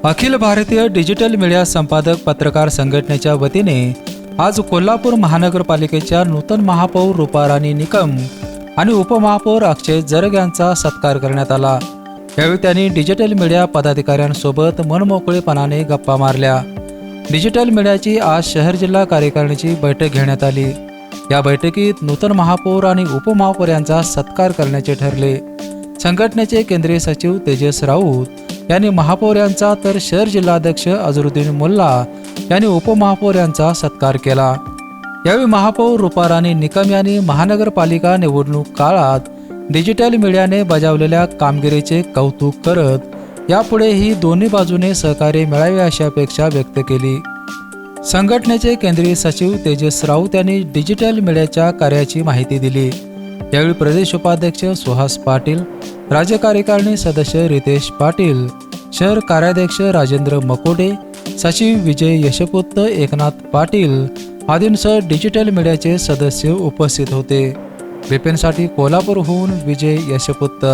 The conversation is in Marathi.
अखिल भारतीय डिजिटल मीडिया संपादक पत्रकार संघटनेच्या वतीने आज कोल्हापूर महानगरपालिकेच्या नूतन महापौर रूपाराणी निकम आणि उपमहापौर अक्षय जरग यांचा सत्कार करण्यात आला। यावेळी त्यांनी डिजिटल मीडिया पदाधिकाऱ्यांसोबत मनमोकळेपणाने गप्पा मारल्या। डिजिटल मीडियाची आज शहर जिल्हा कार्यकारिणीची बैठक घेण्यात आली। या बैठकीत नूतन महापौर आणि उपमहापौर यांचा सत्कार करण्याचे ठरले। संघटनेचे केंद्रीय सचिव तेजस राऊत यांनी महापौर यांचा तर शहर जिल्हाध्यक्ष अझरुद्दीन मुल्ला यांनी उपमहापौर यांचा सत्कार केला। यावेळी महापौर रूपाराणी निकम यांनी महानगरपालिका निवडणूक काळात डिजिटल मीडियाने बजावलेल्या कामगिरीचे कौतुक करत यापुढेही दोन्ही बाजूने सहकार्य मिळावे अशी अपेक्षा व्यक्त केली। संघटनेचे केंद्रीय सचिव तेजस राऊत यांनी डिजिटल मीडियाच्या कार्याची माहिती दिली। यावेळी प्रदेश उपाध्यक्ष सुहास पाटील, राज्य कार्यकारिणी सदस्य रितेश पाटील, शहर कार्याध्यक्ष राजेंद्र मकोडे, सचिव विजय यशपुत्त, एकनाथ पाटील आदींसह डिजिटल मीडियाचे सदस्य उपस्थित होते। बिपिनसाठी कोल्हापूरहून विजय यशपुत्त।